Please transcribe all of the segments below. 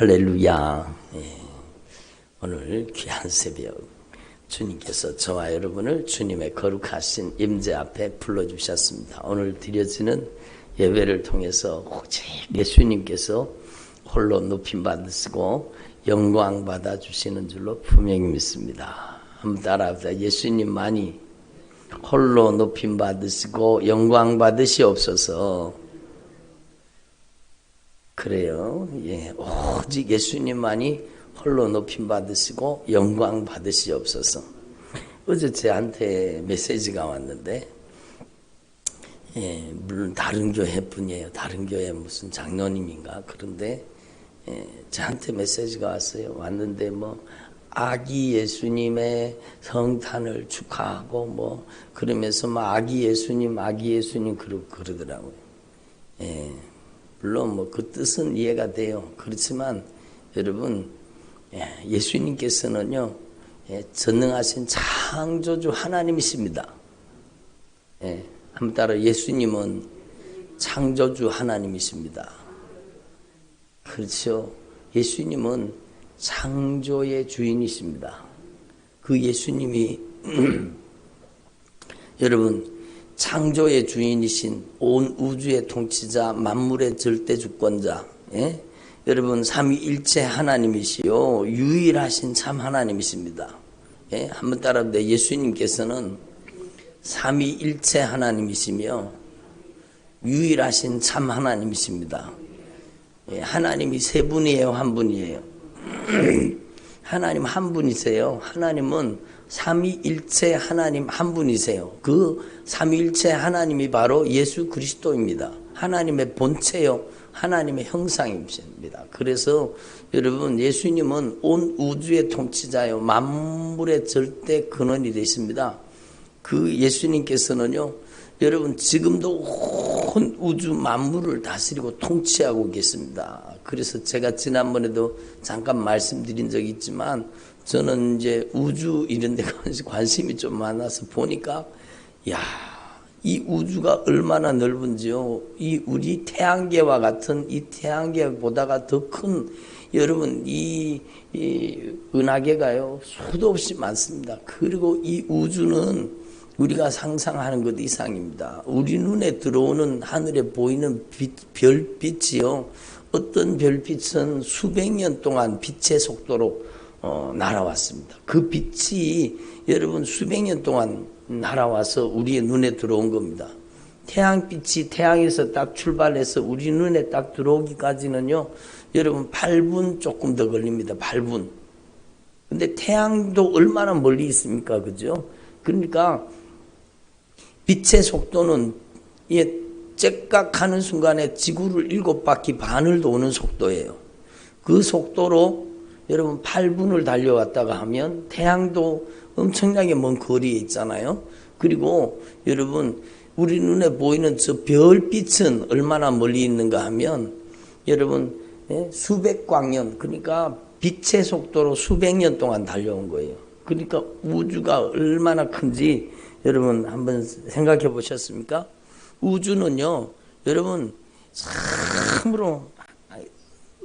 할렐루야. 오늘 귀한 새벽 주님께서 저와 여러분을 주님의 거룩하신 임재 앞에 불러주셨습니다. 오늘 드려지는 예배를 통해서 오직 예수님께서 홀로 높임 받으시고 영광 받아주시는 줄로 분명히 믿습니다. 한번 따라합시다. 예수님만이 홀로 높임 받으시고 영광 받으시옵소서. 그래요. 오직 예수님만이 홀로 높임 받으시고 영광 받으시옵소서. 어제 저한테 메시지가 왔는데, 물론 다른 교회 뿐이에요. 다른 교회 무슨 장로님인가. 그런데 저한테 메시지가 왔는데 아기 예수님의 성탄을 축하하고 그러면서 아기 예수님 그러더라고요. 물론 그 뜻은 이해가 돼요. 그렇지만 여러분, 예수님께서는요, 전능하신 창조주 하나님이십니다. 한번 따라, 예수님은 창조주 하나님이십니다. 그렇죠. 예수님은 창조의 주인이십니다. 그 예수님이 여러분, 창조의 주인이신 온 우주의 통치자, 만물의 절대 주권자, 여러분 삼위일체 하나님이시요 유일하신 참 하나님이십니다. 한번 따라합니다. 예수님께서는 삼위일체 하나님이시며 유일하신 참 하나님이십니다. 하나님이 세 분이에요, 한 분이에요? 하나님 한 분이세요. 하나님은 삼위일체 하나님 한 분이세요. 그 삼위일체 하나님이 바로 예수 그리스도입니다. 하나님의 본체요, 하나님의 형상이십니다. 그래서 여러분, 예수님은 온 우주의 통치자요, 만물의 절대 근원이 되십니다. 그 예수님께서는요, 여러분 지금도 온 우주 만물을 다스리고 통치하고 계십니다. 그래서 제가 지난번에도 잠깐 말씀드린 적이 있지만, 저는 이제 우주 이런 데 관심이 좀 많아서 보니까, 이 우주가 얼마나 넓은지요. 이 우리 태양계와 같은 이 태양계보다가 더 큰, 여러분, 이 은하계가요, 수도 없이 많습니다. 그리고 이 우주는 우리가 상상하는 것 이상입니다. 우리 눈에 들어오는 하늘에 보이는 별빛이요, 어떤 별빛은 수백 년 동안 빛의 속도로 날아왔습니다. 그 빛이 여러분 수백 년 동안 날아와서 우리의 눈에 들어온 겁니다. 태양빛이 태양에서 딱 출발해서 우리 눈에 딱 들어오기까지는요, 여러분 8분 조금 더 걸립니다. 8분. 근데 태양도 얼마나 멀리 있습니까? 그죠? 그러니까 빛의 속도는 째깍하는 순간에 지구를 7바퀴 반을 도는 속도예요. 그 속도로 여러분 8분을 달려왔다가 하면 태양도 엄청나게 먼 거리에 있잖아요. 그리고 여러분, 우리 눈에 보이는 저 별빛은 얼마나 멀리 있는가 하면 여러분 수백 광년, 그러니까 빛의 속도로 수백 년 동안 달려온 거예요. 그러니까 우주가 얼마나 큰지 여러분 한번 생각해 보셨습니까? 우주는요, 여러분 참으로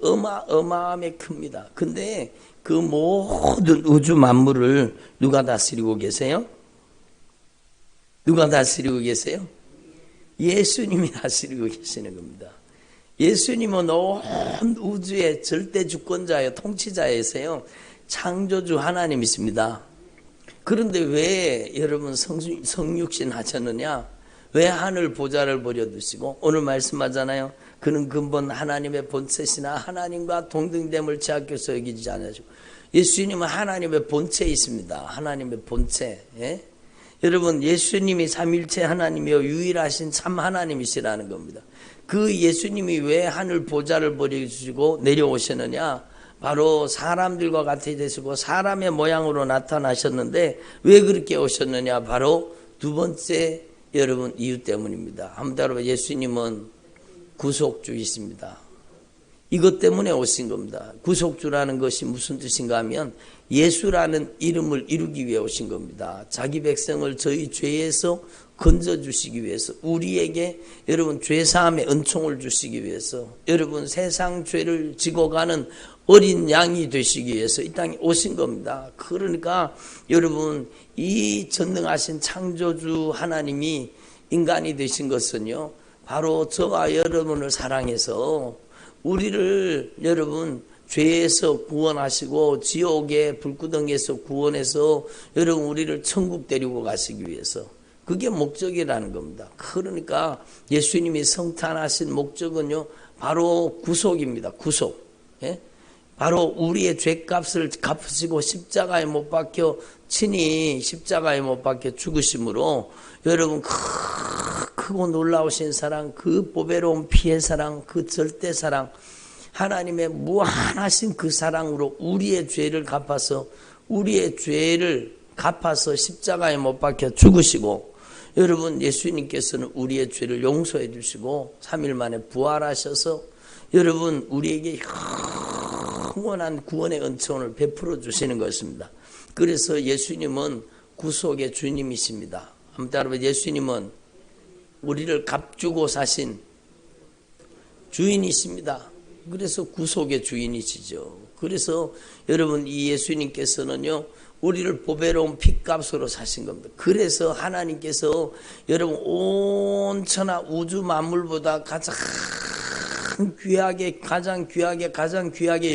어마어마하게 큽니다. 근데 그 모든 우주 만물을 누가 다스리고 계세요? 누가 다스리고 계세요? 예수님이 다스리고 계시는 겁니다. 예수님은 온 우주의 절대 주권자예요, 통치자이세요. 창조주 하나님이십니다. 그런데 왜 여러분 성육신 하셨느냐? 왜 하늘 보좌를 버려두시고, 오늘 말씀하잖아요. 그는 근본 하나님의 본체시나 하나님과 동등됨을 제약해서 여기지 않으시고, 예수님은 하나님의 본체이십니다. 하나님의 본체. 여러분, 예수님이 삼일체 하나님이요 유일하신 참 하나님이시라는 겁니다. 그 예수님이 왜 하늘 보좌를 버려주시고 내려오셨느냐? 바로 사람들과 같이 되시고 사람의 모양으로 나타나셨는데, 왜 그렇게 오셨느냐? 바로 두 번째 여러분 이유 때문입니다. 한번 따라봐. 예수님은 구속주이십니다. 이것 때문에 오신 겁니다. 구속주라는 것이 무슨 뜻인가 하면 예수라는 이름을 이루기 위해 오신 겁니다. 자기 백성을 저희 죄에서 건져주시기 위해서, 우리에게 여러분 죄사함의 은총을 주시기 위해서, 여러분 세상 죄를 지고 가는 어린 양이 되시기 위해서 이 땅에 오신 겁니다. 그러니까 여러분 이 전능하신 창조주 하나님이 인간이 되신 것은요, 바로 저와 여러분을 사랑해서 우리를 여러분 죄에서 구원하시고 지옥의 불구덩이에서 구원해서 여러분 우리를 천국 데리고 가시기 위해서, 그게 목적이라는 겁니다. 그러니까 예수님이 성탄하신 목적은요, 바로 구속입니다. 구속. 예? 바로 우리의 죄값을 갚으시고 십자가에 못 박혀, 친히 십자가에 못 박혀 죽으심으로 여러분 크고 놀라우신 사랑, 그 보배로운 피의 사랑, 그 절대 사랑, 하나님의 무한하신 그 사랑으로 우리의 죄를 갚아서, 우리의 죄를 갚아서 십자가에 못 박혀 죽으시고, 여러분 예수님께서는 우리의 죄를 용서해 주시고 3일 만에 부활하셔서 여러분 우리에게 영원한 구원의 은총을 베풀어 주시는 것입니다. 그래서 예수님은 구속의 주님이십니다. 아무튼 여러분, 예수님은 우리를 값주고 사신 주인이십니다. 그래서 구속의 주인이시죠. 그래서 여러분 이 예수님께서는요, 우리를 보배로운 핏값으로 사신 겁니다. 그래서 하나님께서 여러분 온 천하 우주 만물보다 가장 귀하게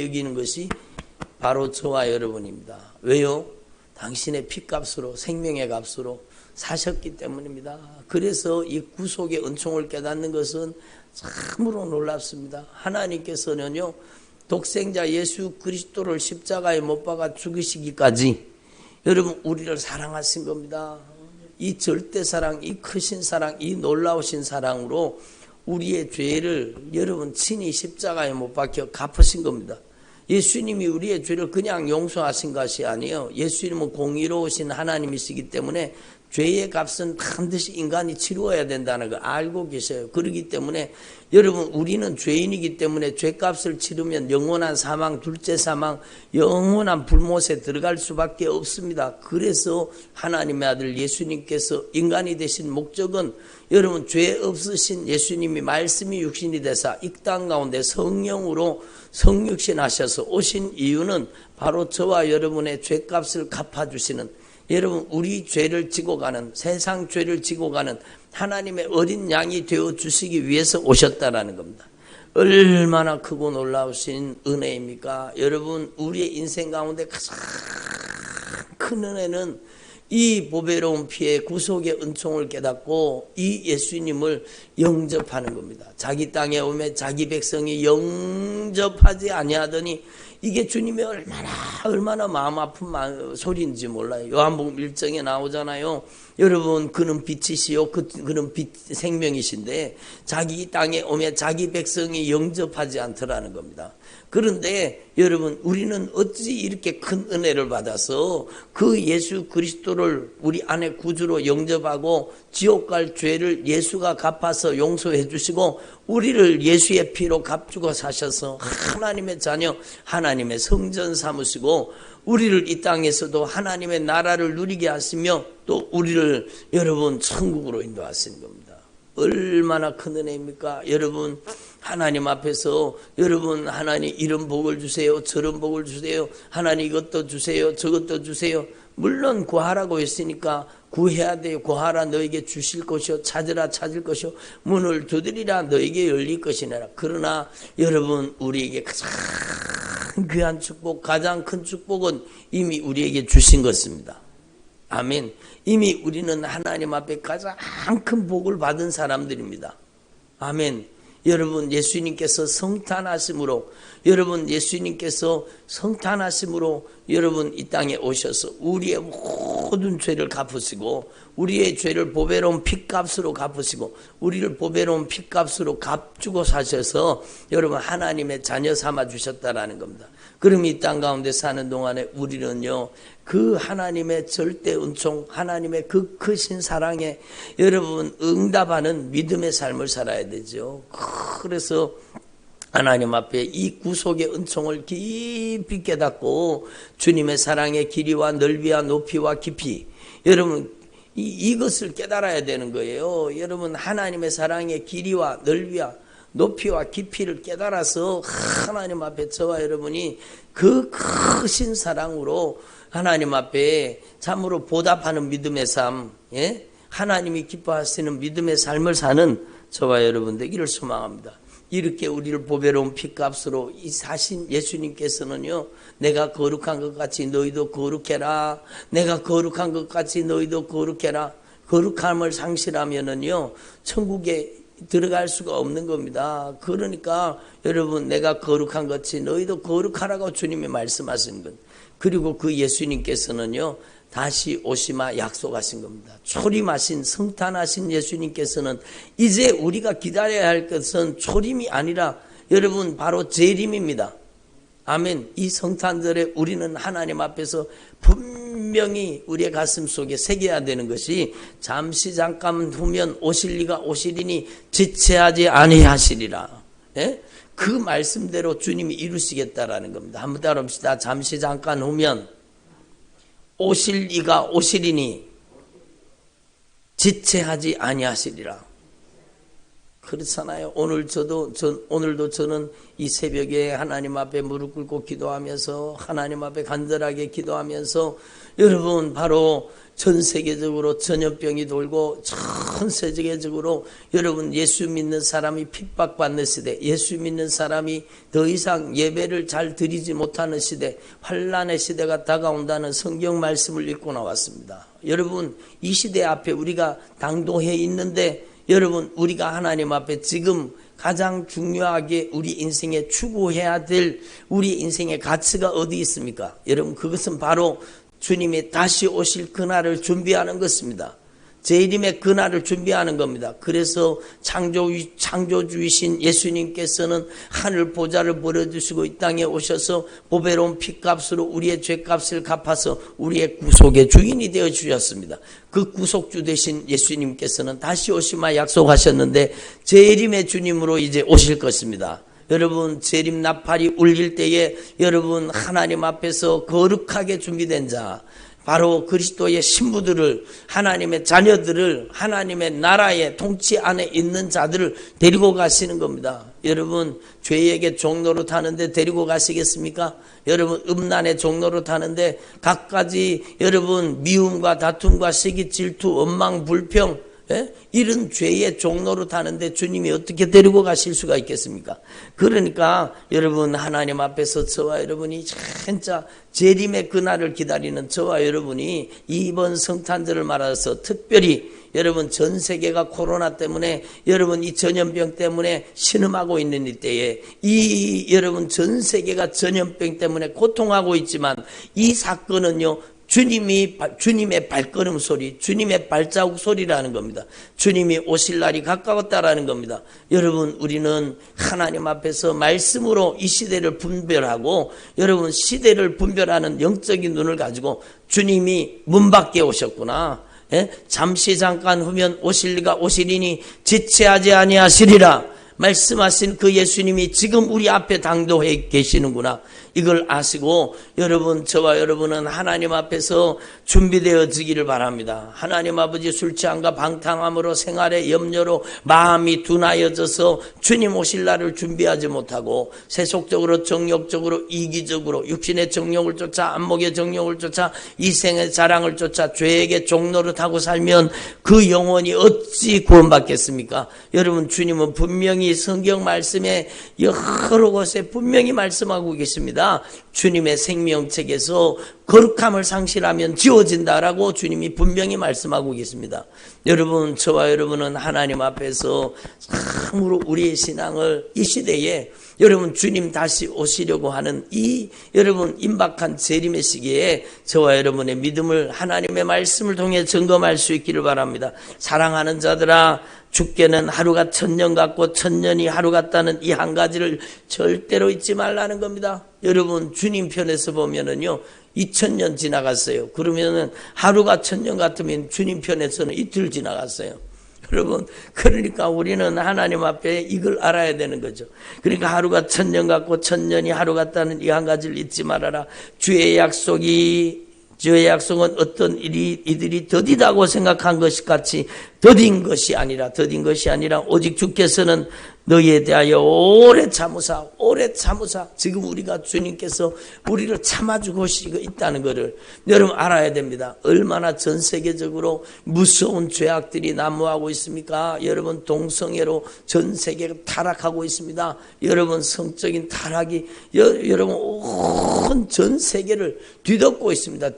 여기는 것이 바로 저와 여러분입니다. 왜요? 당신의 핏값으로, 생명의 값으로 사셨기 때문입니다. 그래서 이 구속의 은총을 깨닫는 것은 참으로 놀랍습니다. 하나님께서는요, 독생자 예수 그리스도를 십자가에 못 박아 죽이시기까지 여러분 우리를 사랑하신 겁니다. 이 절대 사랑, 이 크신 사랑, 이 놀라우신 사랑으로 우리의 죄를 여러분 친히 십자가에 못 박혀 갚으신 겁니다. 예수님이 우리의 죄를 그냥 용서하신 것이 아니에요. 예수님은 공의로우신 하나님이시기 때문에 죄의 값은 반드시 인간이 치루어야 된다는 걸 알고 계셔요. 그렇기 때문에 여러분 우리는 죄인이기 때문에 죄값을 치르면 영원한 사망, 둘째 사망, 영원한 불못에 들어갈 수밖에 없습니다. 그래서 하나님의 아들 예수님께서 인간이 되신 목적은 여러분 죄 없으신 예수님이 말씀이 육신이 되사 이 땅 가운데 성령으로 성육신하셔서 오신 이유는 바로 저와 여러분의 죄값을 갚아주시는, 여러분 우리 죄를 지고 가는, 세상 죄를 지고 가는 하나님의 어린 양이 되어 주시기 위해서 오셨다라는 겁니다. 얼마나 크고 놀라우신 은혜입니까? 여러분 우리의 인생 가운데 가장 큰 은혜는 이 보배로운 피의 구속의 은총을 깨닫고 이 예수님을 영접하는 겁니다. 자기 땅에 오면 자기 백성이 영접하지 아니하더니, 이게 주님의 얼마나 마음 아픈 소리인지 몰라요. 요한복음 1장에 나오잖아요. 여러분 그는 빛이시요 그는 빛 생명이신데 자기 땅에 오면 자기 백성이 영접하지 않더라는 겁니다. 그런데 여러분 우리는 어찌 이렇게 큰 은혜를 받아서 그 예수 그리스도를 우리 안에 구주로 영접하고 지옥 갈 죄를 예수가 갚아서 용서해 주시고 우리를 예수의 피로 값주고 사셔서 하나님의 자녀, 하나님의 성전 삼으시고 우리를 이 땅에서도 하나님의 나라를 누리게 하시며 또 우리를 여러분 천국으로 인도하시는 겁니다. 얼마나 큰 은혜입니까? 여러분 하나님 앞에서 여러분 하나님 이런 복을 주세요, 저런 복을 주세요, 하나님 이것도 주세요, 저것도 주세요. 물론 구하라고 했으니까 구해야 돼요. 구하라 너에게 주실 것이요, 찾으라 찾을 것이요, 문을 두드리라 너에게 열릴 것이니라. 그러나 여러분 우리에게 가장 귀한 축복, 가장 큰 축복은 이미 우리에게 주신 것입니다. 아멘. 이미 우리는 하나님 앞에 가장 큰 복을 받은 사람들입니다. 아멘. 여러분 예수님께서 성탄하심으로, 여러분 예수님께서 성탄하심으로 여러분 이 땅에 오셔서 우리의 모든 죄를 갚으시고 우리의 죄를 보배로운 핏값으로 갚으시고 우리를 보배로운 핏값으로 값주고 사셔서 여러분 하나님의 자녀 삼아 주셨다라는 겁니다. 그럼 이 땅 가운데 사는 동안에 우리는요 그 하나님의 절대 은총, 하나님의 그 크신 사랑에 여러분 응답하는 믿음의 삶을 살아야 되죠. 그래서 하나님 앞에 이 구속의 은총을 깊이 깨닫고 주님의 사랑의 길이와 넓이와 높이와 깊이, 여러분 이것을 깨달아야 되는 거예요. 여러분, 하나님의 사랑의 길이와 넓이와 높이와 깊이를 깨달아서 하나님 앞에 저와 여러분이 그 크신 사랑으로 하나님 앞에 참으로 보답하는 믿음의 삶, 예? 하나님이 기뻐하시는 믿음의 삶을 사는 저와 여러분 되기를 소망합니다. 이렇게 우리를 보배로운 피값으로 이 사신 예수님께서는요, 내가 거룩한 것 같이 너희도 거룩해라. 내가 거룩한 것 같이 너희도 거룩해라. 거룩함을 상실하면은요, 천국에 들어갈 수가 없는 겁니다. 그러니까 여러분, 내가 거룩한 것 같이 너희도 거룩하라고 주님이 말씀하신 것. 그리고 그 예수님께서는요, 다시 오시마 약속하신 겁니다. 초림하신 성탄하신 예수님께서는 이제 우리가 기다려야 할 것은 초림이 아니라 여러분 바로 재림입니다. 아멘. 이 성탄절에 우리는 하나님 앞에서 분명히 우리의 가슴 속에 새겨야 되는 것이 잠시 잠깐 후면 오실 이가 오시리니 지체하지 아니하시리라. 예? 그 말씀대로 주님이 이루시겠다라는 겁니다. 한번 따라합시다. 잠시 잠깐 후면 오실 이가 오시리니 지체하지 아니하시리라. 그렇잖아요. 오늘도 저는 이 새벽에 하나님 앞에 무릎 꿇고 기도하면서 하나님 앞에 간절하게 기도하면서 여러분 바로 전 세계적으로 전염병이 돌고 전 세계적으로 여러분 예수 믿는 사람이 핍박받는 시대, 예수 믿는 사람이 더 이상 예배를 잘 드리지 못하는 시대, 환난의 시대가 다가온다는 성경 말씀을 읽고 나왔습니다. 여러분 이 시대 앞에 우리가 당도해 있는데 여러분 우리가 하나님 앞에 지금 가장 중요하게 우리 인생에 추구해야 될 우리 인생의 가치가 어디 있습니까? 여러분 그것은 바로 주님이 다시 오실 그날을 준비하는 것입니다. 재림의 그날을 준비하는 겁니다. 그래서 창조주이신 예수님께서는 하늘 보좌를 버려두시고 이 땅에 오셔서 보배로운 피값으로 우리의 죄값을 갚아서 우리의 구속의 주인이 되어 주셨습니다. 그 구속주 되신 예수님께서는 다시 오시마 약속하셨는데 재림의 주님으로 이제 오실 것입니다. 여러분 재림 나팔이 울릴 때에 여러분 하나님 앞에서 거룩하게 준비된 자 바로 그리스도의 신부들을 하나님의 자녀들을 하나님의 나라의 통치 안에 있는 자들을 데리고 가시는 겁니다. 여러분 죄에게 종로로 타는데 데리고 가시겠습니까? 여러분 음란의 종로로 타는데 갖가지 여러분 미움과 다툼과 시기 질투 원망 불평 이런 죄의 종로로 타는데 주님이 어떻게 데리고 가실 수가 있겠습니까? 그러니까 여러분 하나님 앞에서 저와 여러분이 진짜 재림의 그날을 기다리는 저와 여러분이 이번 성탄절을 말아서 특별히 여러분 전 세계가 코로나 때문에 여러분 이 전염병 때문에 신음하고 있는 이때에 이 여러분 전 세계가 전염병 때문에 고통하고 있지만 이 사건은요 주님의 발걸음 소리, 주님의 발자국 소리라는 겁니다. 주님이 오실 날이 가까웠다라는 겁니다. 여러분, 우리는 하나님 앞에서 말씀으로 이 시대를 분별하고, 여러분, 시대를 분별하는 영적인 눈을 가지고 주님이 문 밖에 오셨구나. 잠시 잠깐 후면 오실 리가 오시리니 지체하지 아니하시리라. 말씀하신 그 예수님이 지금 우리 앞에 당도해 계시는구나. 이걸 아시고 여러분 저와 여러분은 하나님 앞에서 준비되어지기를 바랍니다. 하나님 아버지 술 취함과 방탕함으로 생활의 염려로 마음이 둔하여져서 주님 오실 날을 준비하지 못하고 세속적으로 정욕적으로 이기적으로 육신의 정욕을 쫓아 안목의 정욕을 쫓아 이생의 자랑을 쫓아 죄에게 종노릇하고 살면 그 영혼이 어찌 구원받겠습니까? 여러분 주님은 분명히 성경 말씀에 여러 곳에 분명히 말씀하고 계십니다. 주님의 생명책에서 거룩함을 상실하면 지워진다라고 주님이 분명히 말씀하고 계십니다. 여러분 저와 여러분은 하나님 앞에서 참으로 우리의 신앙을 이 시대에 여러분 주님 다시 오시려고 하는 이 여러분 임박한 재림의 시기에 저와 여러분의 믿음을 하나님의 말씀을 통해 점검할 수 있기를 바랍니다. 사랑하는 자들아 죽게는 하루가 천년 같고 천년이 하루 같다는 이 한 가지를 절대로 잊지 말라는 겁니다. 여러분 주님 편에서 보면은요 2000년 지나갔어요. 그러면은 하루가 천년 같으면 주님 편에서는 이틀 지나갔어요. 여러분 그러니까 우리는 하나님 앞에 이걸 알아야 되는 거죠. 그러니까 하루가 천년 같고 천년이 하루 같다는 이 한 가지를 잊지 말아라. 주의 약속이 주의 약속은 어떤 이들이 더디다고 생각한 것 같이 더딘 것이 아니라 오직 주께서는 너희에 대하여 오래 참으사 지금 우리가 주님께서 우리를 참아주고 있다는 것을 여러분 알아야 됩니다. 얼마나 전 세계적으로 무서운 죄악들이 난무하고 있습니까? 여러분 동성애로 전 세계가 타락하고 있습니다. 여러분 성적인 타락이 여러분 온 전 세계를 뒤덮고 있습니다.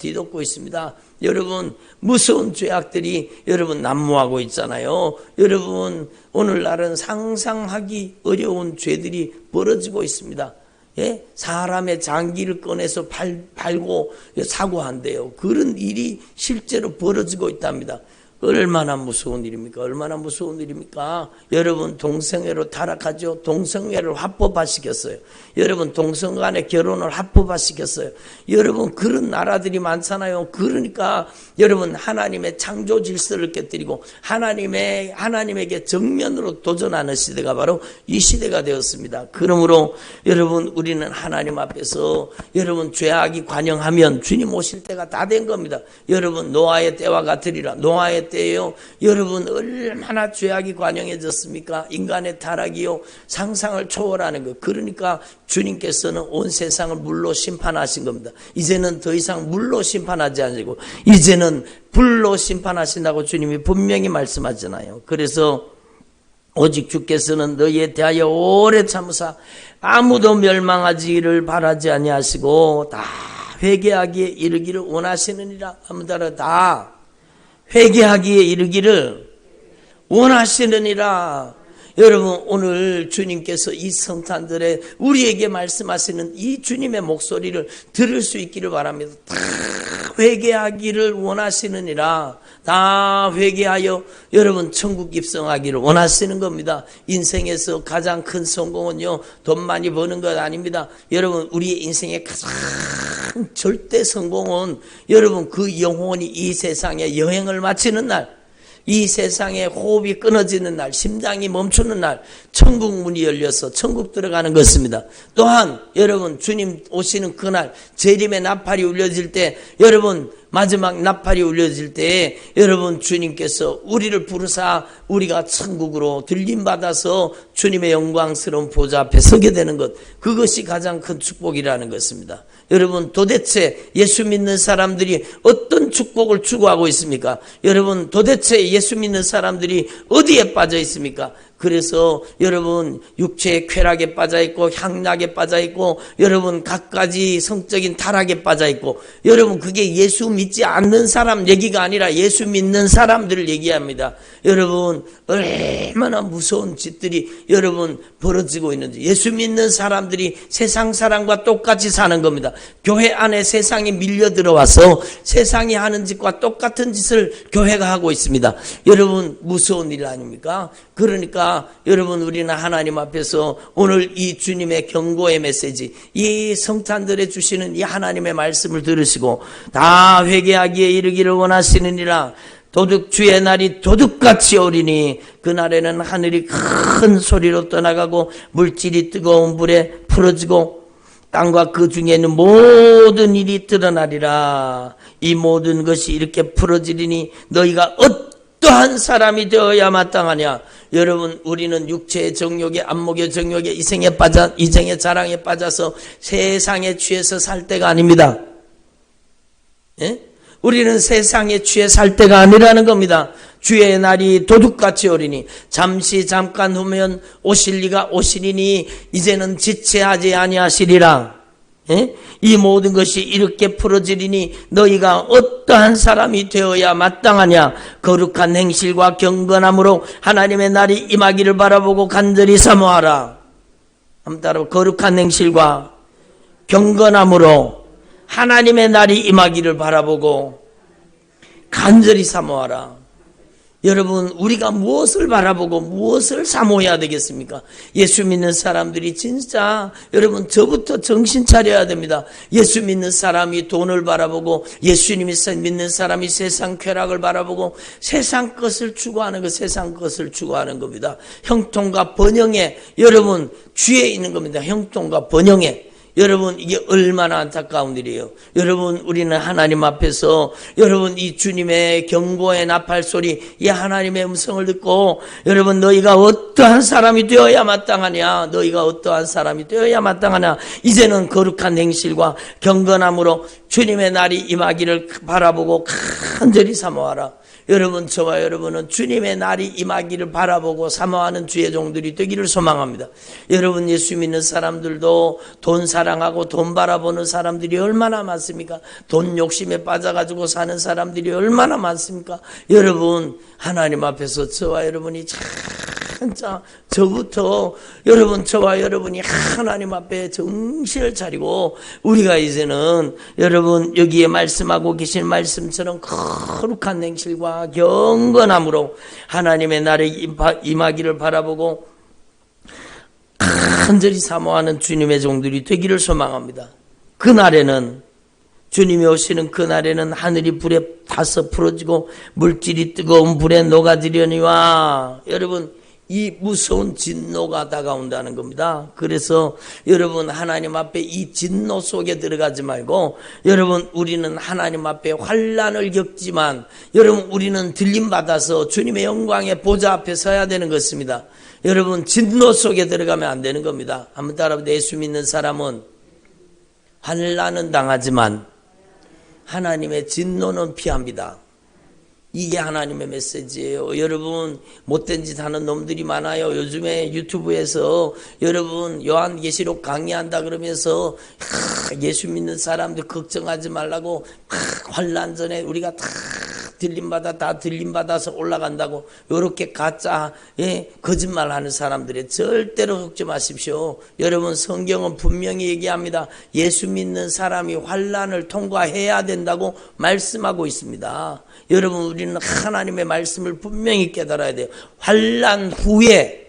여러분 무서운 죄악들이 여러분 난무하고 있잖아요. 여러분 오늘날은 상상하기 어려운 죄들이 벌어지고 있습니다. 예? 사람의 장기를 꺼내서 팔고 사고한대요. 그런 일이 실제로 벌어지고 있답니다. 얼마나 무서운 일입니까? 여러분 동성애로 타락하죠. 동성애를 합법화시켰어요. 여러분 동성 간의 결혼을 합법화시켰어요. 여러분 그런 나라들이 많잖아요. 그러니까 여러분 하나님의 창조 질서를 깨뜨리고 하나님에게 정면으로 도전하는 시대가 바로 이 시대가 되었습니다. 그러므로 여러분 우리는 하나님 앞에서 여러분 죄악이 관영하면 주님 오실 때가 다 된 겁니다. 여러분 노아의 때와 같으리라. 노아의 때예요. 여러분 얼마나 죄악이 관영해졌습니까? 인간의 타락이요 상상을 초월하는 것. 그러니까 주님께서는 온 세상을 물로 심판하신 겁니다. 이제는 더 이상 물로 심판하지 않으시고 이제는 불로 심판하신다고 주님이 분명히 말씀하잖아요. 그래서 오직 주께서는 너희에 대하여 오래 참으사 아무도 멸망하지를 바라지 아니하시고 다 회개하기에 이르기를 원하시느니라. 아무따라 다 회개하기에 이르기를 원하시느니라. 여러분 오늘 주님께서 이 성탄절에 우리에게 말씀하시는 이 주님의 목소리를 들을 수 있기를 바랍니다. 다 회개하기를 원하시느니라. 다 회개하여 여러분 천국 입성하기를 원하시는 겁니다. 인생에서 가장 큰 성공은요 돈 많이 버는 것 아닙니다. 여러분 우리의 인생의 가장 절대 성공은 여러분 그 영혼이 이 세상에 여행을 마치는 날, 이 세상에 호흡이 끊어지는 날, 심장이 멈추는 날, 천국 문이 열려서 천국 들어가는 것입니다. 또한 여러분 주님 오시는 그날 재림의 나팔이 울려질 때, 여러분 마지막 나팔이 울려질 때에 여러분 주님께서 우리를 부르사 우리가 천국으로 들림받아서 주님의 영광스러운 보좌 앞에 서게 되는 것, 그것이 가장 큰 축복이라는 것입니다. 여러분 도대체 예수 믿는 사람들이 어떤 축복을 추구하고 있습니까? 여러분 도대체 예수 믿는 사람들이 어디에 빠져 있습니까? 그래서 여러분 육체의 쾌락에 빠져 있고 향락에 빠져 있고 여러분 갖가지 성적인 타락에 빠져 있고, 여러분 그게 예수 믿지 않는 사람 얘기가 아니라 예수 믿는 사람들을 얘기합니다. 여러분 얼마나 무서운 짓들이 여러분 벌어지고 있는지. 예수 믿는 사람들이 세상 사람과 똑같이 사는 겁니다. 교회 안에 세상이 밀려 들어와서 세상이 하는 짓과 똑같은 짓을 교회가 하고 있습니다. 여러분 무서운 일 아닙니까? 그러니까 여러분 우리는 하나님 앞에서 오늘 이 주님의 경고의 메시지, 이 성탄절에 주시는 이 하나님의 말씀을 들으시고 다 회개하기에 이르기를 원하시느니라. 주의 날이 도둑같이 오리니 그날에는 하늘이 큰 소리로 떠나가고 물질이 뜨거운 불에 풀어지고 땅과 그 중에 있는 모든 일이 드러나리라. 이 모든 것이 이렇게 풀어지리니 너희가 어떠한 사람이 되어야 마땅하냐. 여러분 우리는 육체의 정욕에, 안목의 정욕에, 이생의 자랑에 빠져서 세상에 취해서 살 때가 아닙니다. 예? 우리는 세상에 취해 살 때가 아니라는 겁니다. 주의 날이 도둑같이 오리니 잠깐 후면 오실 이가 오시리니 이제는 지체하지 아니하시리라. 예? 이 모든 것이 이렇게 풀어지리니 너희가 어떠한 사람이 되어야 마땅하냐. 거룩한 행실과 경건함으로 하나님의 날이 임하기를 바라보고 간절히 사모하라. 한번 따라, 거룩한 행실과 경건함으로 하나님의 날이 임하기를 바라보고 간절히 사모하라. 여러분 우리가 무엇을 바라보고 무엇을 사모해야 되겠습니까? 예수 믿는 사람들이 진짜 여러분 저부터 정신 차려야 됩니다. 예수 믿는 사람이 돈을 바라보고, 예수님이 믿는 사람이 세상 쾌락을 바라보고 세상 것을 추구하는 것, 세상 것을 추구하는 겁니다. 형통과 번영에 여러분 쥐에 있는 겁니다. 형통과 번영에. 여러분, 이게 얼마나 안타까운 일이에요. 여러분, 우리는 하나님 앞에서 여러분 이 주님의 경고의 나팔 소리, 이 하나님의 음성을 듣고 여러분, 너희가 어떠한 사람이 되어야 마땅하냐, 너희가 어떠한 사람이 되어야 마땅하냐, 이제는 거룩한 행실과 경건함으로 주님의 날이 임하기를 바라보고 간절히 사모하라. 여러분, 저와 여러분은 주님의 날이 임하기를 바라보고 사모하는 주의 종들이 되기를 소망합니다. 여러분, 예수 믿는 사람들도 돈 사랑하고 돈 바라보는 사람들이 얼마나 많습니까? 돈 욕심에 빠져가지고 사는 사람들이 얼마나 많습니까? 여러분, 하나님 앞에서 저와 여러분이 진짜 저부터 여러분, 저와 여러분이 하나님 앞에 정신을 차리고 우리가 이제는 여러분 여기에 말씀하고 계신 말씀처럼 거룩한 행실과 경건함으로 하나님의 날에 임하기를 바라보고 간절히 사모하는 주님의 종들이 되기를 소망합니다. 그날에는, 주님이 오시는 그날에는 하늘이 불에 타서 풀어지고 물질이 뜨거운 불에 녹아지려니와, 여러분, 이 무서운 진노가 다가온다는 겁니다. 그래서 여러분, 하나님 앞에 이 진노 속에 들어가지 말고, 여러분, 우리는 하나님 앞에 환난을 겪지만 여러분, 우리는 들림받아서 주님의 영광의 보좌 앞에 서야 되는 것입니다. 여러분, 진노 속에 들어가면 안 되는 겁니다. 한번 따라해보세요. 예수 믿는 사람은 환난은 당하지만 하나님의 진노는 피합니다. 이게 하나님의 메시지예요. 여러분, 못된 짓 하는 놈들이 많아요. 요즘에 유튜브에서 여러분 요한계시록 강의한다 그러면서 예수 믿는 사람들 걱정하지 말라고 환난 전에 우리가 다 들림받아서 올라간다고 요렇게 가짜 거짓말하는 사람들의 절대로 속지 마십시오. 여러분, 성경은 분명히 얘기합니다. 예수 믿는 사람이 환난을 통과해야 된다고 말씀하고 있습니다. 여러분, 우리는 하나님의 말씀을 분명히 깨달아야 돼요. 환난 후에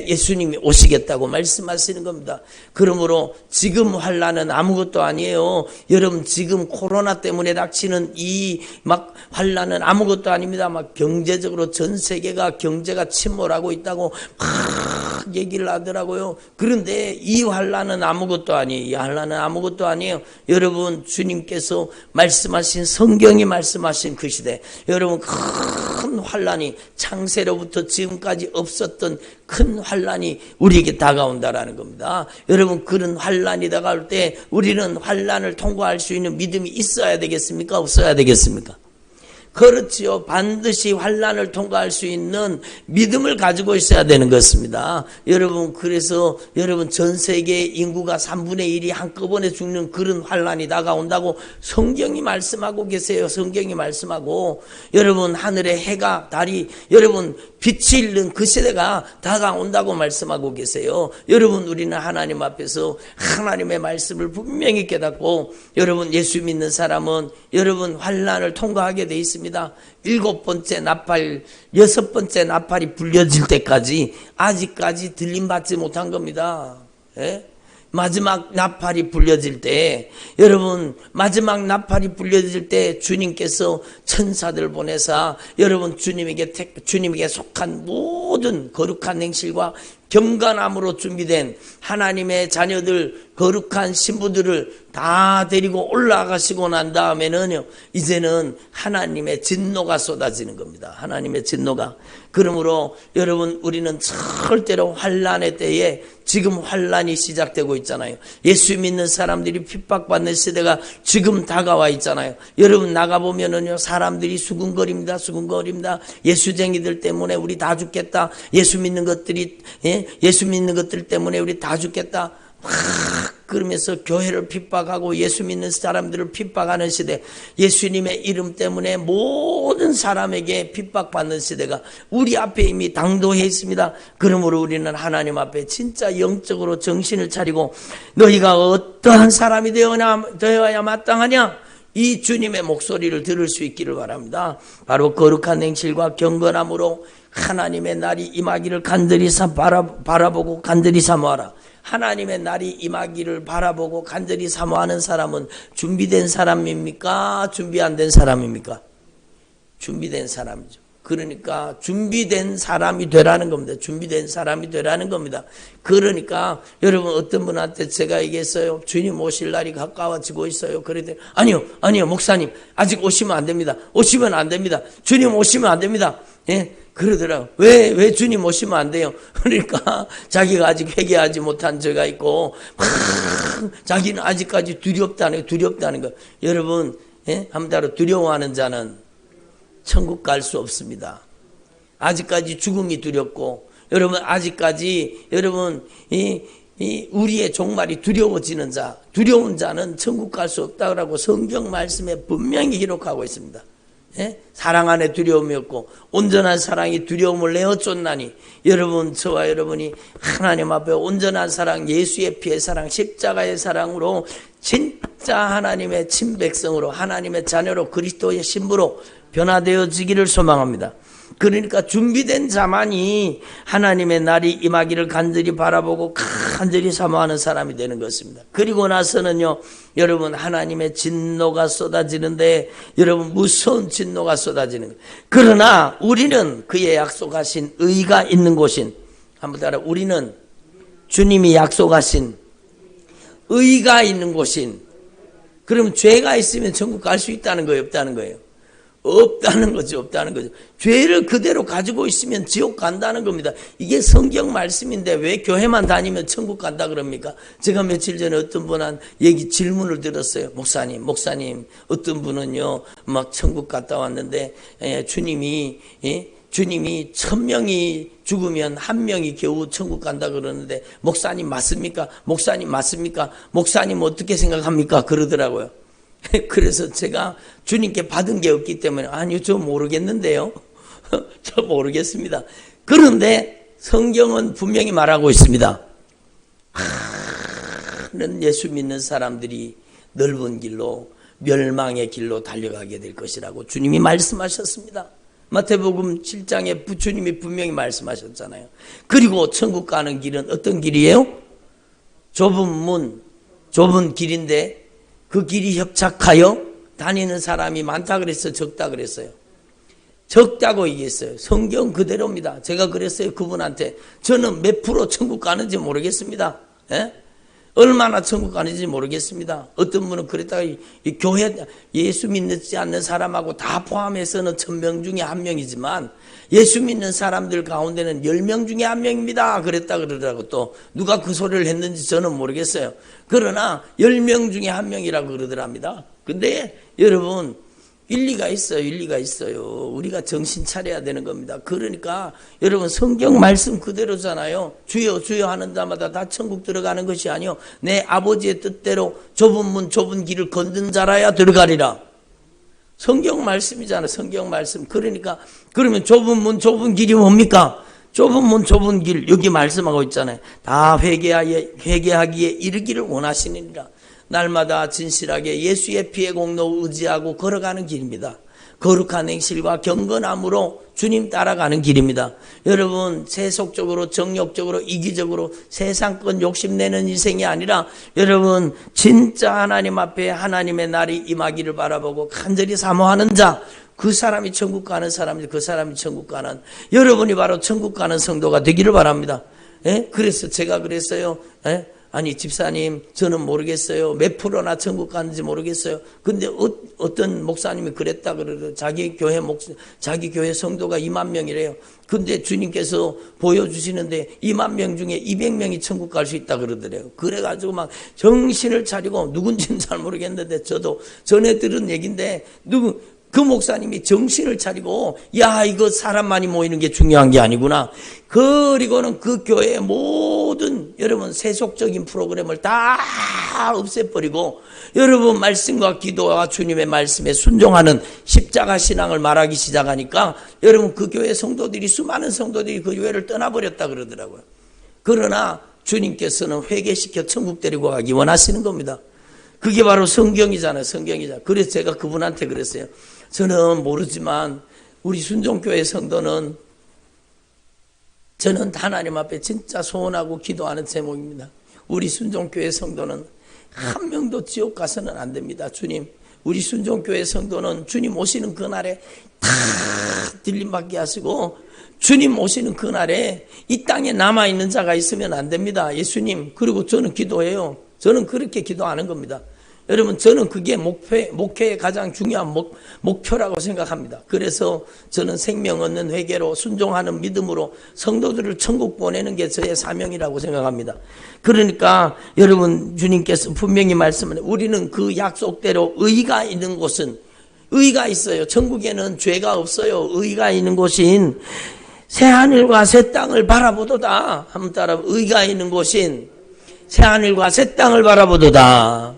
예수님이 오시겠다고 말씀하시는 겁니다. 그러므로 지금 환난은 아무것도 아니에요. 여러분, 지금 코로나 때문에 닥치는 이 막 환난은 아무것도 아닙니다. 막 경제적으로 전 세계가 경제가 침몰하고 있다고 막 얘기를 하더라고요. 그런데 이 환난은 아무것도 아니에요. 이 환난은 아무것도 아니에요. 여러분, 주님께서 말씀하신, 성경이 말씀하신 그 시대, 여러분, 큰 환난이 창세로부터 지금까지 없었던 큰 환난이 우리에게 다가온다라는 겁니다. 여러분, 그런 환난이 다가올 때 우리는 환난을 통과할 수 있는 믿음이 있어야 되겠습니까? 없어야 되겠습니까? 그렇지요. 반드시 환난을 통과할 수 있는 믿음을 가지고 있어야 되는 것입니다. 여러분, 그래서 여러분, 전 세계 인구가 3분의 1이 한꺼번에 죽는 그런 환난이 다가온다고 성경이 말씀하고 계세요. 성경이 말씀하고, 여러분, 하늘의 해가 달이 여러분 빛이 잃는 그 시대가 다가온다고 말씀하고 계세요. 여러분, 우리는 하나님 앞에서 하나님의 말씀을 분명히 깨닫고, 여러분, 예수 믿는 사람은 여러분 환난을 통과하게 돼 있습니다. 7번째 나팔, 6번째 나팔이 불려질 때까지 아직까지 들림받지 못한 겁니다. 예? 마지막 나팔이 불려질 때, 여러분, 마지막 나팔이 불려질 때 주님께서 천사들 보내사 여러분 주님에게 속한 모든 거룩한 행실과 경건함으로 준비된 하나님의 자녀들, 거룩한 신부들을 다 데리고 올라가시고 난 다음에는요, 이제는 하나님의 진노가 쏟아지는 겁니다. 하나님의 진노가. 그러므로 여러분, 우리는 절대로 환난의 때에 지금 환난이 시작되고 있잖아요. 예수 믿는 사람들이 핍박받는 시대가 지금 다가와 있잖아요. 여러분, 나가보면은요, 사람들이 수군거립니다. 예수쟁이들 때문에 우리 다 죽겠다. 예수 믿는 것들 때문에 우리 다 죽겠다. 그러면서 교회를 핍박하고 예수 믿는 사람들을 핍박하는 시대, 예수님의 이름 때문에 모든 사람에게 핍박받는 시대가 우리 앞에 이미 당도해 있습니다. 그러므로 우리는 하나님 앞에 진짜 영적으로 정신을 차리고, 너희가 어떠한 사람이 되어야 마땅하냐, 이 주님의 목소리를 들을 수 있기를 바랍니다. 바로 거룩한 행실과 경건함으로 하나님의 날이 임하기를 간절히 바라보고 간절히 사모하라. 하나님의 날이 임하기를 바라보고 간절히 사모하는 사람은 준비된 사람입니까? 준비 안 된 사람입니까? 준비된 사람이죠. 그러니까 준비된 사람이 되라는 겁니다. 준비된 사람이 되라는 겁니다. 그러니까 여러분 어떤 분한테 제가 얘기했어요. 주님 오실 날이 가까워지고 있어요. 그랬더니 아니요 목사님 아직 오시면 안 됩니다. 오시면 안 됩니다. 주님 오시면 안 됩니다. 예? 그러더라고. 왜 주님 오시면 안 돼요? 그러니까 자기가 아직 회개하지 못한 죄가 있고 막 자기는 아직까지 두렵다는 거. 여러분 예? 한마디로 두려워하는 자는 천국 갈 수 없습니다. 아직까지 죽음이 두렵고 여러분 아직까지 여러분 우리의 종말이 두려워지는 자, 두려운 자는 천국 갈 수 없다고 성경 말씀에 분명히 기록하고 있습니다. 예? 사랑 안에 두려움이 없고 온전한 사랑이 두려움을 내어 쫓나니 여러분 저와 여러분이 하나님 앞에 온전한 사랑 예수의 피의 사랑 십자가의 사랑으로 진짜 하나님의 친백성으로 하나님의 자녀로 그리스도의 신부로 변화되어지기를 소망합니다. 그러니까 준비된 자만이 하나님의 날이 임하기를 간절히 바라보고 간절히 사모하는 사람이 되는 것입니다. 그리고 나서는요 여러분 하나님의 진노가 쏟아지는데 여러분 무서운 진노가 쏟아지는 거예요. 그러나 우리는 그의 약속하신 의가 있는 곳인 한번 따라 우리는 주님이 약속하신 의가 있는 곳인 그러면 죄가 있으면 천국 갈 수 있다는 거예요 없다는 거예요? 없다는 거죠. 죄를 그대로 가지고 있으면 지옥 간다는 겁니다. 이게 성경 말씀인데 왜 교회만 다니면 천국 간다 그럽니까? 제가 며칠 전에 어떤 분한 질문을 들었어요. 목사님, 어떤 분은요, 막 천국 갔다 왔는데, 주님이 1000명이 죽으면 1명이 겨우 천국 간다 그러는데, 목사님 맞습니까? 목사님 어떻게 생각합니까? 그러더라고요. 그래서 제가 주님께 받은 게 없기 때문에 아니요 저 모르겠는데요. 저 모르겠습니다. 그런데 성경은 분명히 말하고 있습니다. 많은 예수 믿는 사람들이 넓은 길로 멸망의 길로 달려가게 될 것이라고 주님이 말씀하셨습니다. 마태복음 7장에 주님이 분명히 말씀하셨잖아요. 그리고 천국 가는 길은 어떤 길이에요? 좁은 길인데 그 길이 협착하여 다니는 사람이 많다 그랬어요? 적다 그랬어요? 적다고 얘기했어요. 성경 그대로입니다. 제가 그랬어요. 그분한테. 저는 몇 프로 천국 가는지 모르겠습니다. 예? 얼마나 천국 가는지 모르겠습니다. 어떤 분은 그랬다가 이 교회 예수 믿지 않는 사람하고 다 포함해서는 1000명 중에 1명이지만 예수 믿는 사람들 가운데는 10명 중에 1명입니다. 그랬다 그러더라고. 또 누가 그 소리를 했는지 저는 모르겠어요. 그러나 10명 중에 1명이라고 그러더랍니다. 근데 여러분 일리가 있어요. 우리가 정신 차려야 되는 겁니다. 그러니까 여러분 성경 말씀 그대로잖아요. 주여 주여 하는 자마다 다 천국 들어가는 것이 아니요 내 아버지의 뜻대로 좁은 문 좁은 길을 걷는 자라야 들어가리라. 성경 말씀이잖아. 성경 말씀. 그러니까 그러면 좁은 문 좁은 길이 뭡니까? 좁은 문 좁은 길 여기 말씀하고 있잖아요. 다 회개하기에 이르기를 원하시느니라. 날마다 진실하게 예수의 피의 공로 의지하고 걸어가는 길입니다. 거룩한 행실과 경건함으로 주님 따라가는 길입니다. 여러분 세속적으로 정욕적으로 이기적으로 세상권 욕심내는 인생이 아니라 여러분 진짜 하나님 앞에 하나님의 날이 임하기를 바라보고 간절히 사모하는 자 그 사람이 천국 가는 사람이 그 사람이 천국 가는 여러분이 바로 천국 가는 성도가 되기를 바랍니다. 예? 그래서 제가 그랬어요. 예? 아니 집사님 저는 모르겠어요. 몇 프로나 천국 가는지 모르겠어요. 근데 어떤 목사님이 그랬다 그러더라고요. 자기 교회 성도가 2만 명이래요. 근데 주님께서 보여주시는데 2만 명 중에 200명이 천국 갈 수 있다 그러더래요. 그래가지고 막 정신을 차리고 누군지는 잘 모르겠는데 저도 전에 들은 얘기인데 그 목사님이 정신을 차리고 야 이거 사람 많이 모이는 게 중요한 게 아니구나. 그리고는 그 교회의 모든 여러분 세속적인 프로그램을 다 없애버리고 여러분 말씀과 기도와 주님의 말씀에 순종하는 십자가 신앙을 말하기 시작하니까 여러분 그 교회 성도들이 수많은 성도들이 그 교회를 떠나버렸다 그러더라고요. 그러나 주님께서는 회개시켜 천국 데리고 가기 원하시는 겁니다. 그게 바로 성경이잖아요. 그래서 제가 그분한테 그랬어요. 저는 모르지만 우리 순종교회 성도는 저는 하나님 앞에 진짜 소원하고 기도하는 제목입니다. 우리 순종교회 성도는 한 명도 지옥 가서는 안 됩니다. 주님 우리 순종교회 성도는 주님 오시는 그날에 다 들림받게 하시고 주님 오시는 그날에 이 땅에 남아있는 자가 있으면 안 됩니다. 예수님, 그리고 저는 기도해요. 저는 그렇게 기도하는 겁니다. 여러분, 저는 그게 목회의 가장 중요한 목표라고 생각합니다. 그래서 저는 생명 얻는 회개로 순종하는 믿음으로 성도들을 천국 보내는 게 저의 사명이라고 생각합니다. 그러니까 여러분, 주님께서 분명히 말씀하는, 우리는 그 약속대로 의가 있는 곳은, 의가 있어요. 천국에는 죄가 없어요. 의가 있는 곳인 새하늘과 새 땅을 바라보도다. 한번 따라, 의가 있는 곳인 새하늘과 새 땅을 바라보도다.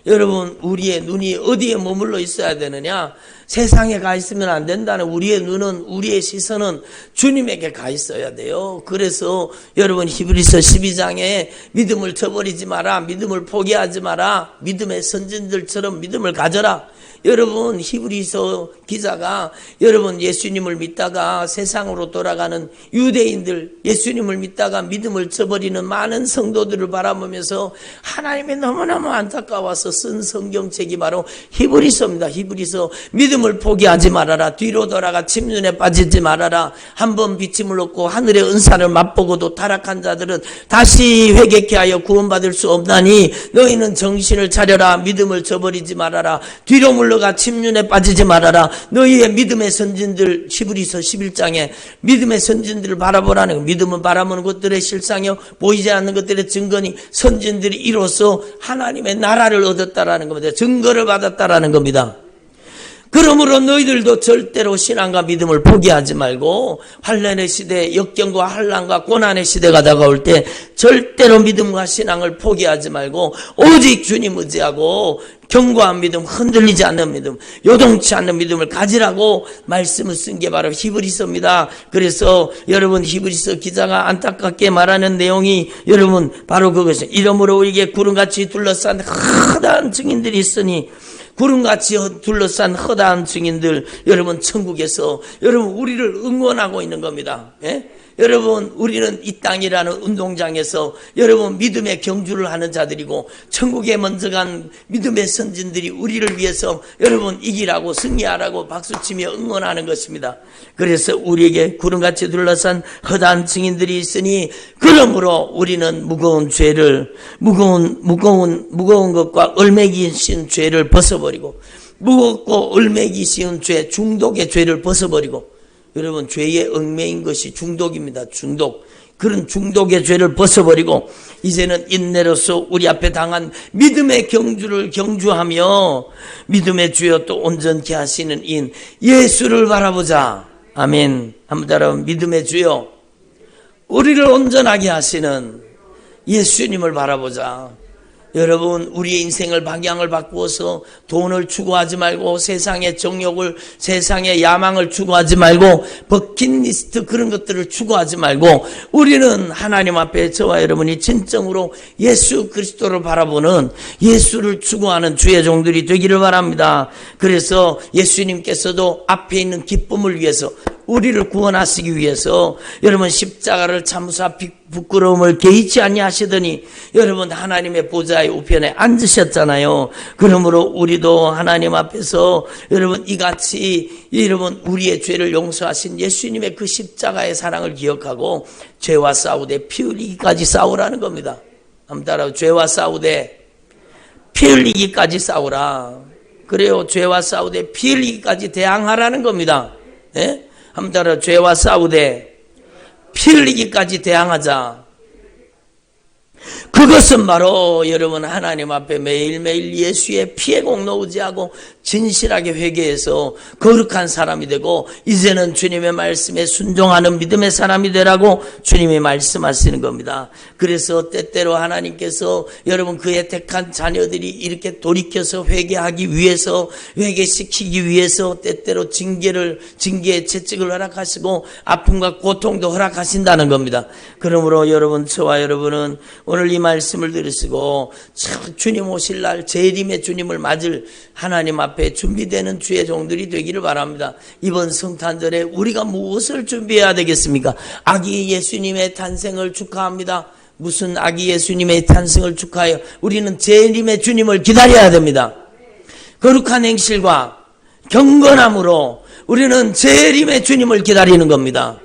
여러분, 우리의 눈이 어디에 머물러 있어야 되느냐? 세상에 가 있으면 안 된다는 우리의 눈은, 우리의 시선은 주님에게 가 있어야 돼요. 그래서 여러분, 히브리서 12장에 믿음을 저버리지 마라, 믿음을 포기하지 마라, 믿음의 선진들처럼 믿음을 가져라. 여러분, 히브리서 기자가 여러분 예수님을 믿다가 세상으로 돌아가는 유대인들, 예수님을 믿다가 믿음을 저버리는 많은 성도들을 바라보면서 하나님이 너무너무 안타까워서 쓴 성경책이 바로 히브리서입니다. 히브리서. 믿음을 포기하지 말아라. 뒤로 돌아가 침륜에 빠지지 말아라. 한번 비침을 얻고 하늘의 은사를 맛보고도 타락한 자들은 다시 회개케 하여 구원받을 수 없나니 너희는 정신을 차려라. 믿음을 저버리지 말아라. 뒤로 물러가 침륜에 빠지지 말아라. 너희의 믿음의 선진들, 히브리서 11장에 믿음의 선진들을 바라보라는, 믿음은 바라보는 것들의 실상이요 보이지 않는 것들의 증거니 선진들이 이로써 하나님의 나라를 얻었다라는 겁니다. 증거를 받았다라는 겁니다. 그러므로 너희들도 절대로 신앙과 믿음을 포기하지 말고 환난의 시대, 역경과 환난과 고난의 시대가 다가올 때 절대로 믿음과 신앙을 포기하지 말고 오직 주님 의지하고 견고한 믿음, 흔들리지 않는 믿음, 요동치 않는 믿음을 가지라고 말씀을 쓴 게 바로 히브리서입니다. 그래서 여러분, 히브리서 기자가 안타깝게 말하는 내용이 여러분 바로 그것이에요. 이러므로 우리에게 구름같이 둘러싼 허다한 증인들이 있으니, 구름같이 둘러싼 허다한 증인들, 여러분 천국에서 여러분 우리를 응원하고 있는 겁니다. 예? 여러분, 우리는 이 땅이라는 운동장에서 여러분 믿음의 경주를 하는 자들이고 천국에 먼저 간 믿음의 선진들이 우리를 위해서 여러분 이기라고, 승리하라고 박수치며 응원하는 것입니다. 그래서 우리에게 구름같이 둘러싼 허다한 증인들이 있으니 그러므로 우리는 무거운 죄를, 무거운 것과 얼매기 쉬운 죄를 벗어버리고, 무겁고 얼매기 쉬운 죄, 중독의 죄를 벗어버리고, 여러분, 죄에 얽매인 것이 중독입니다. 중독. 그런 중독의 죄를 벗어버리고 이제는 인내로서 우리 앞에 당한 믿음의 경주를 경주하며 믿음의 주여 또 온전케 하시는 인 예수를 바라보자. 아멘. 한번 따라, 믿음의 주여, 우리를 온전하게 하시는 예수님을 바라보자. 여러분, 우리의 인생을 방향을 바꾸어서 돈을 추구하지 말고 세상의 정욕을, 세상의 야망을 추구하지 말고 버킷리스트 그런 것들을 추구하지 말고 우리는 하나님 앞에 저와 여러분이 진정으로 예수 그리스도를 바라보는, 예수를 추구하는 주의 종들이 되기를 바랍니다. 그래서 예수님께서도 앞에 있는 기쁨을 위해서, 우리를 구원하시기 위해서 여러분 십자가를 참으사 부끄러움을 개의치 아니하시더니 여러분 하나님의 보좌의 우편에 앉으셨잖아요. 그러므로 우리도 하나님 앞에서 여러분 이같이 여러분 우리의 죄를 용서하신 예수님의 그 십자가의 사랑을 기억하고 죄와 싸우되 피 흘리기까지 싸우라는 겁니다. 한번 따라요. 죄와 싸우되 피 흘리기까지 싸우라. 그래요. 죄와 싸우되 피 흘리기까지 대항하라는 겁니다. 예? 한번 따라, 죄와 싸우되 피 흘리기까지 대항하자. 그것은 바로 여러분 하나님 앞에 매일매일 예수의 피의 공로 의지하고 진실하게 회개해서 거룩한 사람이 되고 이제는 주님의 말씀에 순종하는 믿음의 사람이 되라고 주님이 말씀하시는 겁니다. 그래서 때때로 하나님께서 여러분 그의 택한 자녀들이 이렇게 돌이켜서 회개하기 위해서, 회개시키기 위해서 때때로 징계의 채찍을 허락하시고 아픔과 고통도 허락하신다는 겁니다. 그러므로 여러분, 저와 여러분은 오늘 이 말씀을 들으시고 주님 오실 날 재림의 주님을 맞을 하나님 앞에 준비되는 주의 종들이 되기를 바랍니다. 이번 성탄절에 우리가 무엇을 준비해야 되겠습니까? 아기 예수님의 탄생을 축하합니다. 무슨 아기 예수님의 탄생을 축하해요? 우리는 재림의 주님을 기다려야 됩니다. 거룩한 행실과 경건함으로 우리는 재림의 주님을 기다리는 겁니다.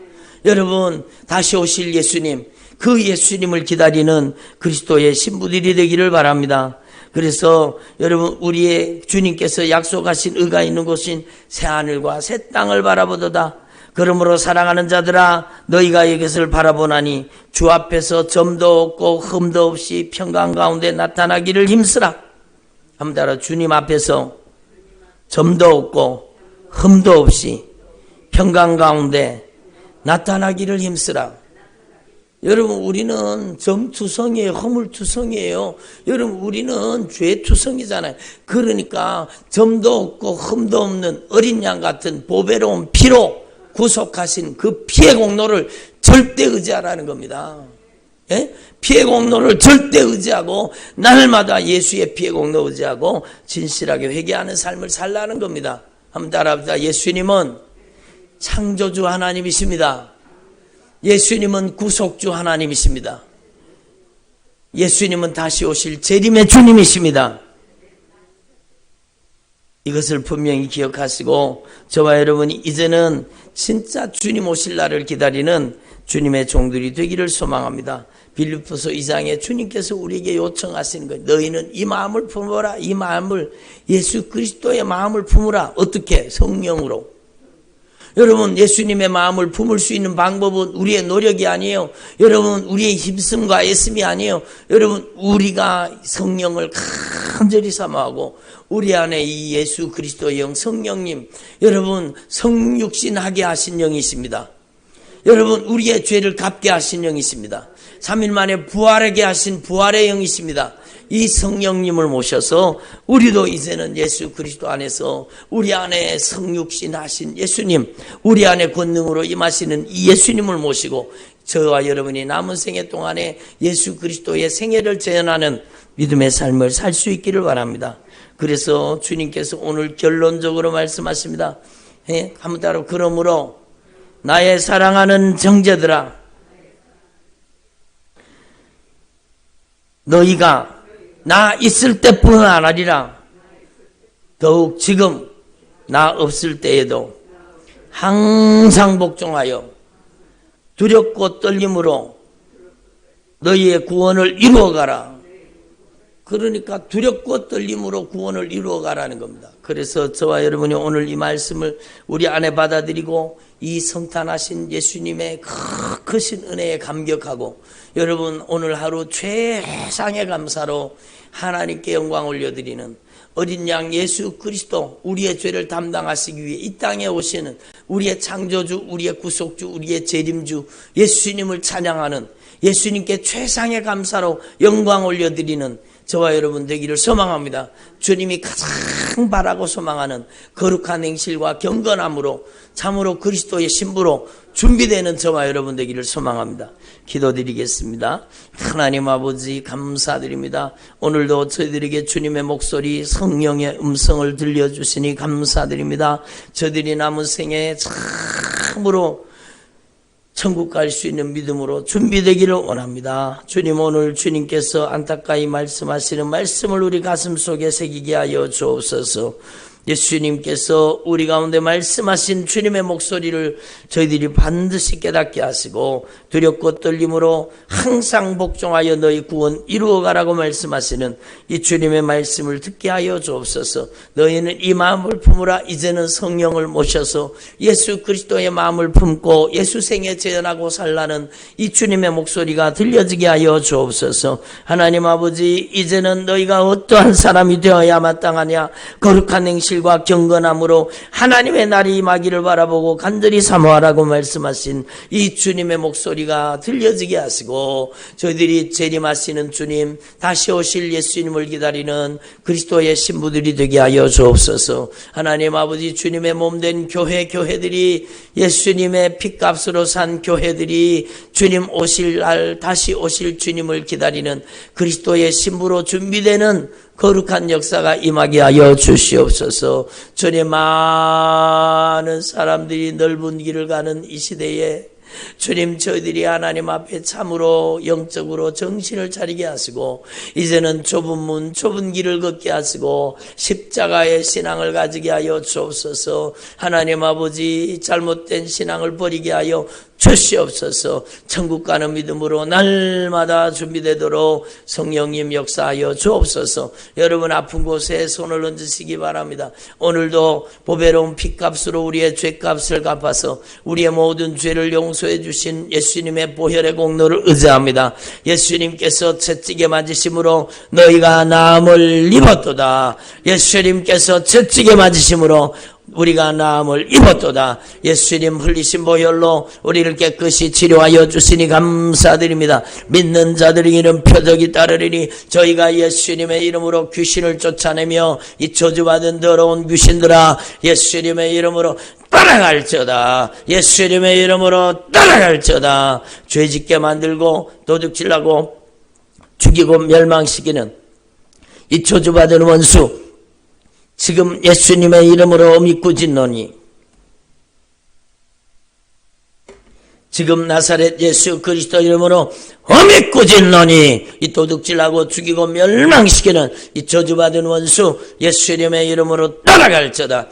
여러분, 다시 오실 예수님, 그 예수님을 기다리는 그리스도의 신부들이 되기를 바랍니다. 그래서 여러분, 우리의 주님께서 약속하신 의가 있는 곳인 새하늘과 새 땅을 바라보도다. 그러므로 사랑하는 자들아, 너희가 이것을 바라보나니 주 앞에서 점도 없고 흠도 없이 평강 가운데 나타나기를 힘쓰라. 한번 따라, 주님 앞에서 점도 없고 흠도 없이 평강 가운데 나타나기를 힘쓰라. 여러분, 우리는 점투성이에요. 허물투성이에요. 여러분, 우리는 죄투성이잖아요. 그러니까 점도 없고 흠도 없는 어린 양 같은 보배로운 피로 구속하신 그 피의 공로를 절대 의지하라는 겁니다. 예? 피의 공로를 절대 의지하고 날마다 예수의 피의 공로 의지하고 진실하게 회개하는 삶을 살라는 겁니다. 한번 따라합시다. 예수님은 창조주 하나님이십니다. 예수님은 구속주 하나님이십니다. 예수님은 다시 오실 재림의 주님이십니다. 이것을 분명히 기억하시고 저와 여러분이 이제는 진짜 주님 오실 날을 기다리는 주님의 종들이 되기를 소망합니다. 빌립보서 2장에 주님께서 우리에게 요청하시는 거예요. 너희는 이 마음을 품어라. 이 마음을, 예수 그리스도의 마음을 품으라. 어떻게? 성령으로. 여러분, 예수님의 마음을 품을 수 있는 방법은 우리의 노력이 아니에요. 여러분, 우리의 힘씀과 애씀이 아니에요. 여러분, 우리가 성령을 간절히 사모하고 우리 안에 이 예수 그리스도의 영 성령님, 여러분 성육신하게 하신 영이십니다. 여러분, 우리의 죄를 갚게 하신 영이십니다. 3일 만에 부활하게 하신 부활의 영이십니다. 이 성령님을 모셔서 우리도 이제는 예수 그리스도 안에서 우리 안에 성육신 하신 예수님, 우리 안에 권능으로 임하시는 이 예수님을 모시고 저와 여러분이 남은 생애 동안에 예수 그리스도의 생애를 재현하는 믿음의 삶을 살 수 있기를 바랍니다. 그래서 주님께서 오늘 결론적으로 말씀하십니다. 한번 따라, 그러므로 나의 사랑하는 정제들아, 너희가 나 있을 때뿐 아니라 더욱 지금 나 없을 때에도 항상 복종하여 두렵고 떨림으로 너희의 구원을 이루어가라. 그러니까 두렵고 떨림으로 구원을 이루어가라는 겁니다. 그래서 저와 여러분이 오늘 이 말씀을 우리 안에 받아들이고 이 성탄하신 예수님의 크신 은혜에 감격하고 여러분 오늘 하루 최상의 감사로 하나님께 영광 올려드리는 어린 양 예수 그리스도, 우리의 죄를 담당하시기 위해 이 땅에 오시는 우리의 창조주, 우리의 구속주, 우리의 재림주 예수님을 찬양하는, 예수님께 최상의 감사로 영광 올려드리는 저와 여러분 되기를 소망합니다. 주님이 가장 바라고 소망하는 거룩한 행실과 경건함으로 참으로 그리스도의 신부로 준비되는 저와 여러분 되기를 소망합니다. 기도드리겠습니다. 하나님 아버지 감사드립니다. 오늘도 저희들에게 주님의 목소리, 성령의 음성을 들려주시니 감사드립니다. 저들이 남은 생에 참으로 천국 갈 수 있는 믿음으로 준비되기를 원합니다. 주님, 오늘 주님께서 안타까이 말씀하시는 말씀을 우리 가슴 속에 새기게 하여 주옵소서. 예수님께서 우리 가운데 말씀하신 주님의 목소리를 저희들이 반드시 깨닫게 하시고 두렵고 떨림으로 항상 복종하여 너희 구원 이루어가라고 말씀하시는 이 주님의 말씀을 듣게 하여 주옵소서. 너희는 이 마음을 품으라. 이제는 성령을 모셔서 예수 그리스도의 마음을 품고 예수 생에 재현하고 살라는 이 주님의 목소리가 들려지게 하여 주옵소서. 하나님 아버지, 이제는 너희가 어떠한 사람이 되어야 마땅하냐? 거룩한 행실 과 경건함으로 하나님의 날이 임하기를 바라보고 간절히 사모하라고 말씀하신 이 주님의 목소리가 들려지게 하시고 저희들이 재림하시는 주님, 다시 오실 예수님을 기다리는 그리스도의 신부들이 되게 하여 주옵소서. 하나님 아버지, 주님의 몸된 교회들이 예수님의 핏값으로 산 교회들이 주님 오실 날 다시 오실 주님을 기다리는 그리스도의 신부로 준비되는 거룩한 역사가 임하게 하여 주시옵소서. 주님, 많은 사람들이 넓은 길을 가는 이 시대에 주님, 저희들이 하나님 앞에 참으로 영적으로 정신을 차리게 하시고 이제는 좁은 문 좁은 길을 걷게 하시고 십자가의 신앙을 가지게 하여 주옵소서. 하나님 아버지, 잘못된 신앙을 버리게 하여 주시옵소서. 천국 가는 믿음으로 날마다 준비되도록 성령님 역사하여 주옵소서. 여러분 아픈 곳에 손을 얹으시기 바랍니다. 오늘도 보배로운 피값으로 우리의 죄값을 갚아서 우리의 모든 죄를 용서해 주신 예수님의 보혈의 공로를 의지합니다. 예수님께서 채찍에 맞으심으로 너희가 나음을 입었도다. 예수님께서 채찍에 맞으심으로 우리가 나음을 입었도다. 예수님 흘리신 보혈로 우리를 깨끗이 치료하여 주시니 감사드립니다. 믿는 자들이 이런 표적이 따르리니 저희가 예수님의 이름으로 귀신을 쫓아내며 이 저주받은 더러운 귀신들아 예수님의 이름으로 떠나갈지어다. 예수님의 이름으로 떠나갈지어다. 죄짓게 만들고 도둑질하고 죽이고 멸망시키는 이 저주받은 원수 지금 예수님의 이름으로 믿고 짓노니 지금 나사렛 예수 그리스도 이름으로 믿고 짓노니 이 도둑질하고 죽이고 멸망시키는 이 저주받은 원수 예수님의 이름으로 떠나갈지어다.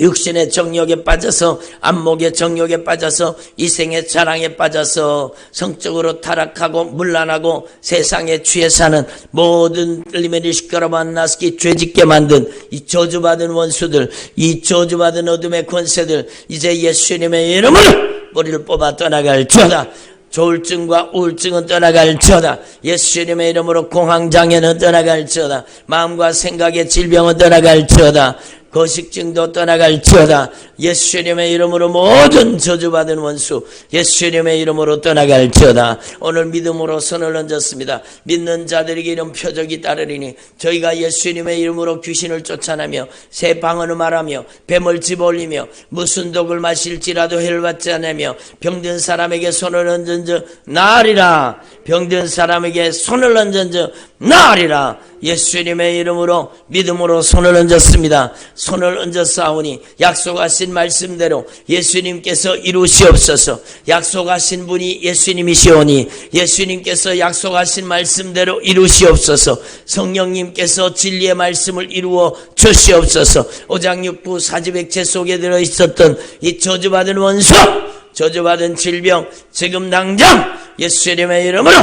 육신의 정욕에 빠져서 안목의 정욕에 빠져서 이생의 자랑에 빠져서 성적으로 타락하고 문란하고 세상에 취해 사는 모든 들리면이 시끄러만 나스기 죄짓게 만든 이 저주받은 원수들, 이 저주받은 어둠의 권세들 이제 예수님의 이름으로 머리를 뽑아 떠나갈지어다. 조울증과 우울증은 떠나갈지어다. 예수님의 이름으로 공황장애는 떠나갈지어다. 마음과 생각의 질병은 떠나갈지어다. 거식증도 떠나갈지어다. 예수님의 이름으로 모든 저주받은 원수 예수님의 이름으로 떠나갈지어다. 오늘 믿음으로 손을 얹었습니다. 믿는 자들에게 이런 표적이 따르리니 저희가 예수님의 이름으로 귀신을 쫓아내며 새 방언을 말하며 뱀을 집어올리며 무슨 독을 마실지라도 해를 받지 않으며 병든 사람에게 손을 얹은 즉 나으리라. 병든 사람에게 손을 얹은 즉 나으리라. 예수님의 이름으로 믿음으로 손을 얹었습니다. 손을 얹었사오니 약속하신 말씀대로 예수님께서 이루시옵소서. 약속하신 분이 예수님이시오니 예수님께서 약속하신 말씀대로 이루시옵소서. 성령님께서 진리의 말씀을 이루어 주시옵소서. 5장 6부 사지백체 속에 들어있었던 이 저주받은 원수 저주받은 질병 지금 당장 예수님의 이름으로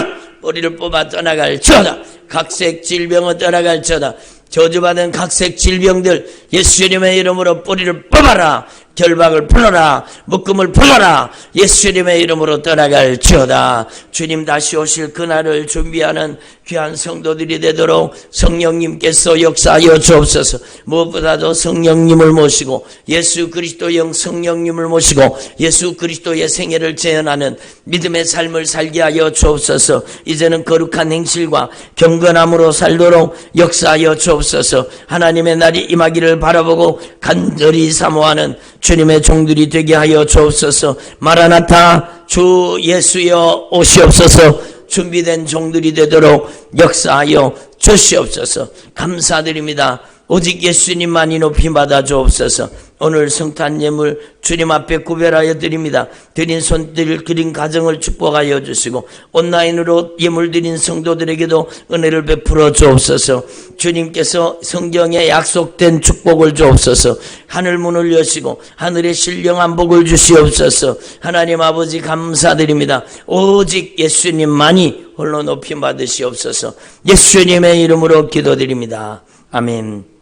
뿌리를 뽑아 떠나갈지어다. 각색 질병은 떠나갈지어다. 저주받은 각색 질병들 예수님의 이름으로 뿌리를 뽑아라. 결박을 풀어라. 묶음을 풀어라. 예수님의 이름으로 떠나갈지어다. 주님 다시 오실 그날을 준비하는 귀한 성도들이 되도록 성령님께서 역사하여 주옵소서. 무엇보다도 성령님을 모시고 예수 그리스도의 영 성령님을 모시고 예수 그리스도의 생애를 재현하는 믿음의 삶을 살게 하여 주옵소서. 이제는 거룩한 행실과 경건함으로 살도록 역사하여 주옵소서. 하나님의 날이 임하기를 바라보고 간절히 사모하는 주님의 종들이 되게 하여 주옵소서. 마라나타 주 예수여 오시옵소서. 준비된 종들이 되도록 역사하여 주시옵소서. 감사드립니다. 오직 예수님만이 높이 받아 주옵소서. 오늘 성탄 예물 주님 앞에 구별하여 드립니다. 드린 손들 그린 가정을 축복하여 주시고 온라인으로 예물 드린 성도들에게도 은혜를 베풀어 주옵소서. 주님께서 성경에 약속된 축복을 주옵소서. 하늘 문을 여시고 하늘의 신령한 복을 주시옵소서. 하나님 아버지 감사드립니다. 오직 예수님만이 홀로 높임 받으시옵소서. 예수님의 이름으로 기도드립니다. 아멘.